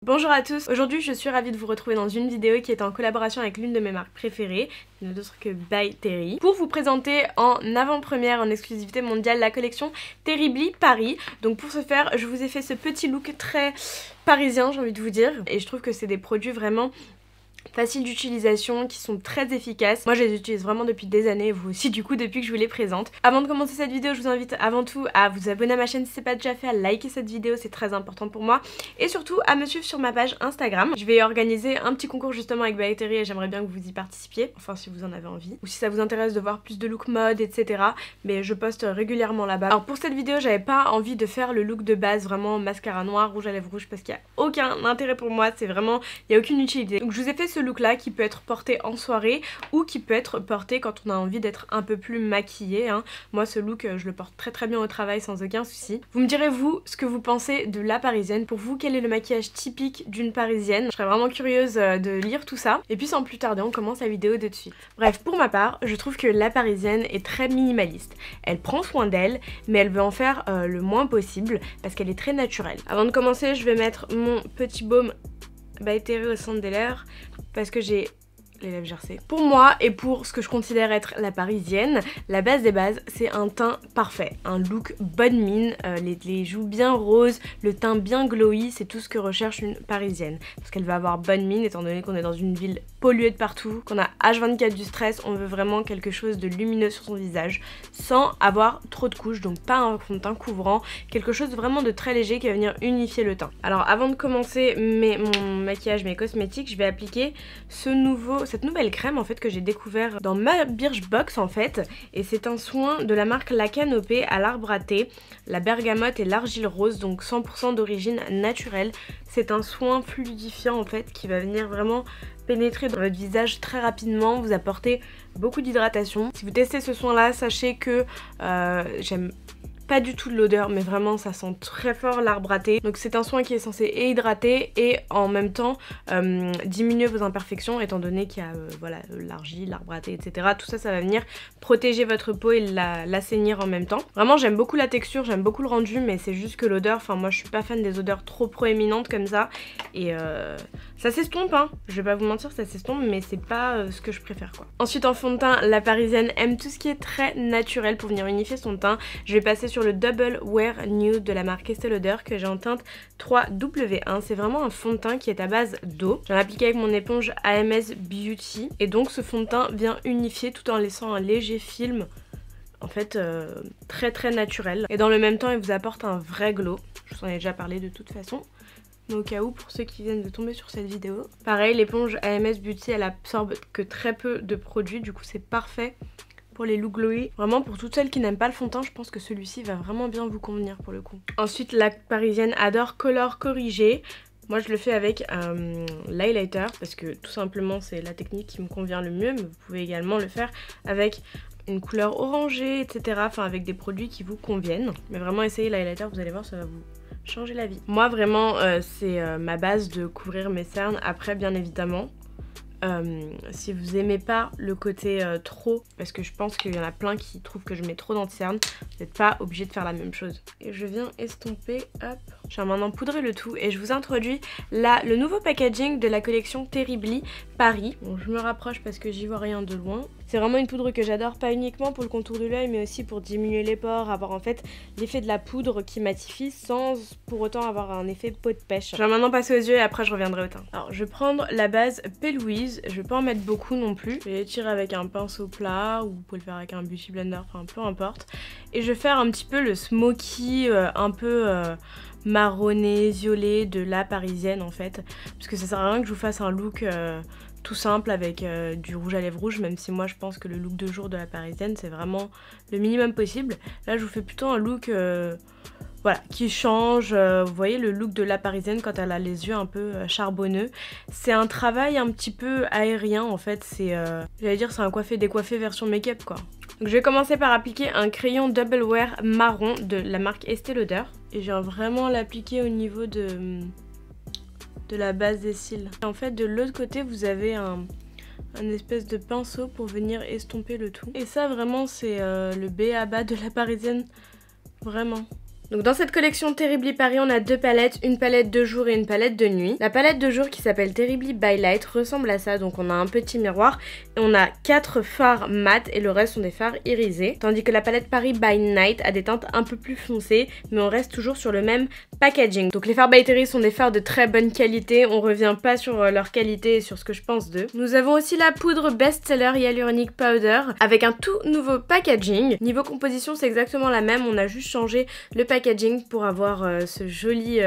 Bonjour à tous, aujourd'hui je suis ravie de vous retrouver dans une vidéo qui est en collaboration avec l'une de mes marques préférées, une autre que By Terry, pour vous présenter en avant-première, en exclusivité mondiale, la collection Terribly Paris. Donc pour ce faire, je vous ai fait ce petit look très parisien, j'ai envie de vous dire, et je trouve que c'est des produits vraiment faciles d'utilisation, qui sont très efficaces. Moi je les utilise vraiment depuis des années, vous aussi du coup depuis que je vous les présente. Avant de commencer cette vidéo, je vous invite avant tout à vous abonner à ma chaîne si c'est pas déjà fait, à liker cette vidéo, c'est très important pour moi, et surtout à me suivre sur ma page Instagram. Je vais organiser un petit concours justement avec By Terry et j'aimerais bien que vous y participiez, enfin si vous en avez envie, ou si ça vous intéresse de voir plus de look mode, etc. Mais je poste régulièrement là-bas. Alors pour cette vidéo, j'avais pas envie de faire le look de base, vraiment mascara noir, rouge à lèvres rouge, parce qu'il y a aucun intérêt pour moi, c'est vraiment, il y a aucune utilité. Donc je vous ai fait ce look là qui peut être porté en soirée ou qui peut être porté quand on a envie d'être un peu plus maquillé, hein. Moi ce look je le porte très bien au travail sans aucun souci. Vous me direz vous ce que vous pensez de la parisienne. Pour vous, quel est le maquillage typique d'une parisienne? Je serais vraiment curieuse de lire tout ça. Et puis sans plus tarder, on commence la vidéo de suite. Bref, pour ma part, je trouve que la parisienne est très minimaliste. Elle prend soin d'elle, mais elle veut en faire le moins possible parce qu'elle est très naturelle. Avant de commencer, je vais mettre mon petit baume By Terry au centre des lèvres parce que j'ai les lèvres gercées. Pour moi et pour ce que je considère être la parisienne, la base des bases, c'est un teint parfait, un look bonne mine, les joues bien roses, le teint bien glowy, c'est tout ce que recherche une parisienne. Parce qu'elle va avoir bonne mine étant donné qu'on est dans une ville polluée de partout, qu'on a H24 du stress, on veut vraiment quelque chose de lumineux sur son visage, sans avoir trop de couches, donc pas un fond de teint couvrant, quelque chose vraiment de très léger qui va venir unifier le teint. Alors avant de commencer mon maquillage, mes cosmétiques, je vais appliquer cette nouvelle crème en fait que j'ai découvert dans ma Birchbox en fait, et c'est un soin de la marque La Canopée à l'arbre à thé, la bergamote et l'argile rose, donc 100% d'origine naturelle. C'est un soin fluidifiant en fait qui va venir vraiment pénétrer dans votre visage très rapidement, vous apporter beaucoup d'hydratation. Si vous testez ce soin là, sachez que j'aime pas du tout de l'odeur, mais vraiment ça sent très fort l'arbre à thé. Donc c'est un soin qui est censé hydrater et en même temps diminuer vos imperfections, étant donné qu'il y a voilà, l'argile, l'arbre à thé, etc. Tout ça, ça va venir protéger votre peau et l'assainir en même temps. Vraiment j'aime beaucoup la texture, j'aime beaucoup le rendu, mais c'est juste que l'odeur, enfin moi je suis pas fan des odeurs trop proéminentes comme ça. Et ça s'estompe, hein, je vais pas vous mentir, ça s'estompe, mais c'est pas ce que je préfère quoi. Ensuite en fond de teint, la parisienne aime tout ce qui est très naturel pour venir unifier son teint. Je vais passer sur le Double Wear Nude de la marque Estée Lauder que j'ai en teinte 3W1. C'est vraiment un fond de teint qui est à base d'eau. J'en ai appliqué avec mon éponge AMS Beauty et donc ce fond de teint vient unifier tout en laissant un léger film en fait très naturel. Et dans le même temps il vous apporte un vrai glow. Je vous en ai déjà parlé de toute façon. Mais au cas où, pour ceux qui viennent de tomber sur cette vidéo. Pareil, l'éponge AMS Beauty elle absorbe que très peu de produits, du coup c'est parfait pour les looks glowy. Vraiment pour toutes celles qui n'aiment pas le fond de teint, je pense que celui-ci va vraiment bien vous convenir pour le coup. Ensuite la parisienne adore Color Corriger. Moi je le fais avec l'highlighter parce que tout simplement c'est la technique qui me convient le mieux, mais vous pouvez également le faire avec une couleur orangée, etc. Enfin avec des produits qui vous conviennent. Mais vraiment essayez l'highlighter, vous allez voir, ça va vous changer la vie. Moi vraiment c'est ma base de couvrir mes cernes. Après bien évidemment si vous aimez pas le côté trop, parce que je pense qu'il y en a plein qui trouvent que je mets trop d'anti-cernes, vous n'êtes pas obligé de faire la même chose. Et je viens estomper, hop. Je vais maintenant poudrer le tout et je vous introduis le nouveau packaging de la collection Terribly Paris. Bon, je me rapproche parce que j'y vois rien de loin. C'est vraiment une poudre que j'adore, pas uniquement pour le contour de l'œil mais aussi pour diminuer les pores, avoir en fait l'effet de la poudre qui matifie sans pour autant avoir un effet peau de pêche. Je vais maintenant passer aux yeux et après je reviendrai au teint. Alors je vais prendre la base P. Louise, je vais pas en mettre beaucoup non plus. Je vais l'étirer avec un pinceau plat ou vous pouvez le faire avec un beauty blender, enfin peu importe. Et je vais faire un petit peu le smoky un peu marronné, violet de la parisienne en fait. Parce que ça sert à rien que je vous fasse un look tout simple avec du rouge à lèvres rouge, même si moi je pense que le look de jour de la parisienne c'est vraiment le minimum possible. Là je vous fais plutôt un look voilà, qui change, vous voyez le look de la parisienne quand elle a les yeux un peu charbonneux. C'est un travail un petit peu aérien en fait, c'est, j'allais dire c'est un coiffé décoiffé version make-up quoi. Donc je vais commencer par appliquer un crayon Double Wear marron de la marque Estée Lauder. Et je viens vraiment l'appliquer au niveau de la base des cils. Et en fait de l'autre côté vous avez un espèce de pinceau pour venir estomper le tout. Et ça vraiment c'est le b.a-ba de la parisienne, vraiment. Donc dans cette collection Terribly Paris, on a deux palettes, une palette de jour et une palette de nuit. La palette de jour qui s'appelle Terribly by Light ressemble à ça, donc on a un petit miroir et on a 4 fards mat et le reste sont des fards irisés. Tandis que la palette Paris by Night a des teintes un peu plus foncées, mais on reste toujours sur le même packaging. Donc les fards by Terry sont des fards de très bonne qualité, on revient pas sur leur qualité et sur ce que je pense d'eux. Nous avons aussi la poudre Best Seller Hyaluronic Powder avec un tout nouveau packaging. Niveau composition, c'est exactement la même, on a juste changé le packaging pour avoir ces jolies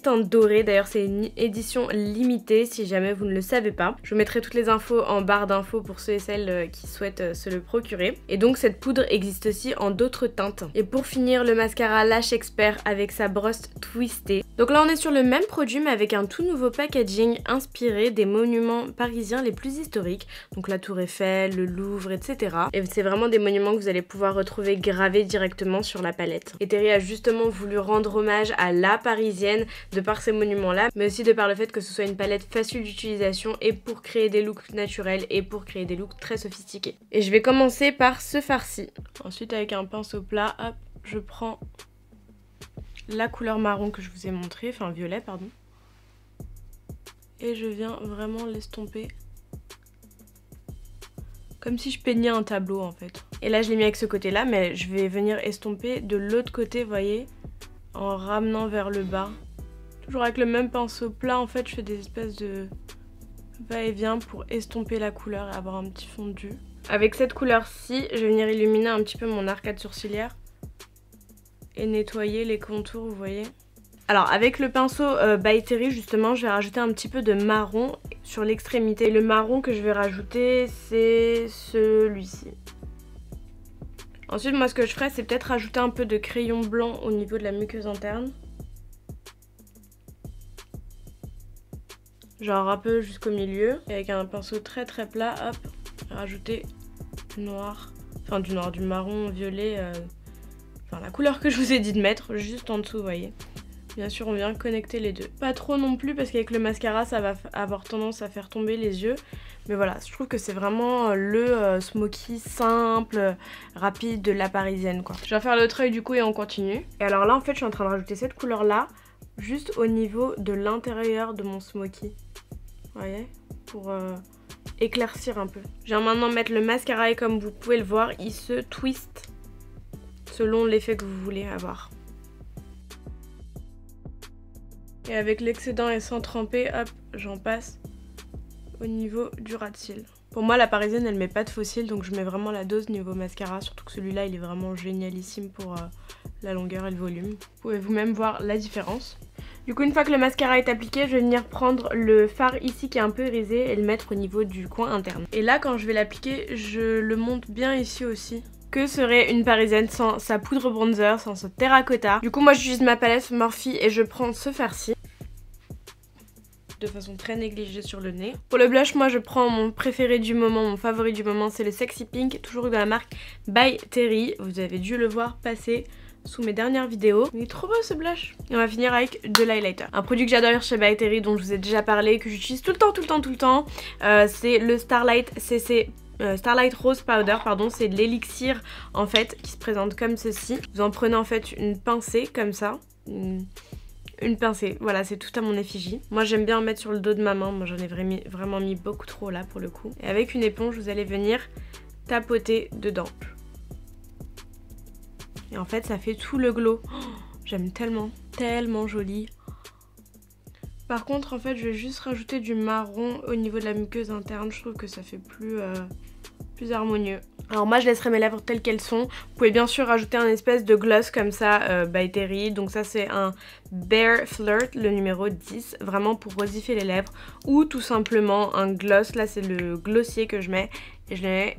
teintes dorées. D'ailleurs c'est une édition limitée si jamais vous ne le savez pas. Je vous mettrai toutes les infos en barre d'infos pour ceux et celles qui souhaitent se le procurer. Et donc cette poudre existe aussi en d'autres teintes. Et pour finir, le mascara Lash Expert avec sa brosse twistée. Donc là on est sur le même produit mais avec un tout nouveau packaging inspiré des monuments parisiens les plus historiques. Donc la Tour Eiffel, le Louvre, etc. Et c'est vraiment des monuments que vous allez pouvoir retrouver gravés directement sur la palette. Et Terry a justement voulu rendre hommage à la parisienne de par ces monuments là, mais aussi de par le fait que ce soit une palette facile d'utilisation et pour créer des looks naturels et pour créer des looks très sophistiqués. Et je vais commencer par ce fard-ci. Ensuite avec un pinceau plat, hop, je prends la couleur marron que je vous ai montré, enfin violet pardon. Et je viens vraiment l'estomper comme si je peignais un tableau en fait. Et là je l'ai mis avec ce côté là, mais je vais venir estomper de l'autre côté, vous voyez, en ramenant vers le bas. Toujours avec le même pinceau plat, en fait je fais des espèces de va-et-vient pour estomper la couleur et avoir un petit fondu. Avec cette couleur-ci, je vais venir illuminer un petit peu mon arcade sourcilière et nettoyer les contours, vous voyez. Alors avec le pinceau by Terry justement, je vais rajouter un petit peu de marron sur l'extrémité. Le marron que je vais rajouter, c'est celui-ci. Ensuite, moi ce que je ferais, c'est peut-être rajouter un peu de crayon blanc au niveau de la muqueuse interne. Genre un peu jusqu'au milieu. Et avec un pinceau très très plat, hop, rajouter du noir. Enfin du noir, du marron violet. Enfin la couleur que je vous ai dit de mettre, juste en dessous, vous voyez. Bien sûr, on vient connecter les deux. Pas trop non plus parce qu'avec le mascara, ça va avoir tendance à faire tomber les yeux. Mais voilà, je trouve que c'est vraiment le smoky simple, rapide de la parisienne quoi. Je vais faire l'autre œil du coup et on continue. Et alors là, en fait, je suis en train de rajouter cette couleur là, juste au niveau de l'intérieur de mon smoky. Vous voyez, pour éclaircir un peu. Je viens maintenant mettre le mascara et comme vous pouvez le voir, il se twist selon l'effet que vous voulez avoir. Et avec l'excédent et sans tremper, hop, j'en passe au niveau du ras de cils. Pour moi, la parisienne, elle met pas de faux cils, donc je mets vraiment la dose niveau mascara. Surtout que celui-là, il est vraiment génialissime pour la longueur et le volume. Vous pouvez vous-même voir la différence. Du coup, une fois que le mascara est appliqué, je vais venir prendre le fard ici qui est un peu irisé et le mettre au niveau du coin interne. Et là, quand je vais l'appliquer, je le monte bien ici aussi. Que serait une parisienne sans sa poudre bronzer, sans ce terracotta? Du coup, moi, j'utilise ma palette Morphe et je prends ce fard-ci de façon très négligée sur le nez. Pour le blush, moi je prends mon préféré du moment, mon favori du moment, c'est le Sexy Pink, toujours de la marque By Terry. Vous avez dû le voir passer sous mes dernières vidéos. Il est trop beau ce blush. Et on va finir avec de l'highlighter. Un produit que j'adore chez By Terry, dont je vous ai déjà parlé, que j'utilise tout le temps. C'est le Starlight CC. Starlight Rose Powder, pardon, c'est de l'élixir en fait qui se présente comme ceci. Vous en prenez en fait une pincée comme ça. Une pincée, voilà, c'est tout à mon effigie. Moi j'aime bien en mettre sur le dos de ma main, moi j'en ai vraiment mis beaucoup trop là pour le coup. Et avec une éponge, vous allez venir tapoter dedans. Et en fait ça fait tout le glow. Oh, j'aime tellement joli. Par contre en fait je vais juste rajouter du marron au niveau de la muqueuse interne, je trouve que ça fait plus harmonieux. Alors moi je laisserai mes lèvres telles qu'elles sont. Vous pouvez bien sûr rajouter un espèce de gloss comme ça by Terry. Donc ça c'est un Bare Flirt, le numéro 10, vraiment pour rosifier les lèvres. Ou tout simplement un gloss, là c'est le glossier que je mets. Et je le mets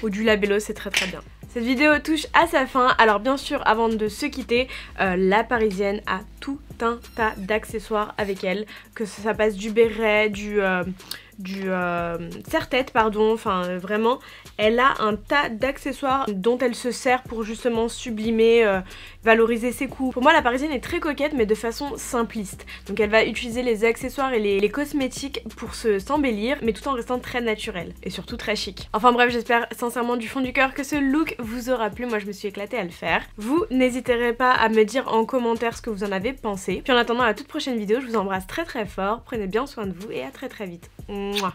au du Labello, c'est très bien. Cette vidéo touche à sa fin, alors bien sûr avant de se quitter, la parisienne a tout un tas d'accessoires avec elle, que ça passe du béret, du serre-tête, pardon, enfin vraiment, elle a un tas d'accessoires dont elle se sert pour justement sublimer, valoriser ses coups. Pour moi la Parisienne est très coquette mais de façon simpliste, donc elle va utiliser les accessoires et les cosmétiques pour s'embellir mais tout en restant très naturelle et surtout très chic. Enfin bref, j'espère sincèrement du fond du cœur que ce look vous aura plu, moi je me suis éclatée à le faire. Vous n'hésiterez pas à me dire en commentaire ce que vous en avez pensé. Puis en attendant à la toute prochaine vidéo, je vous embrasse très très fort, prenez bien soin de vous et à très très vite. Mouah.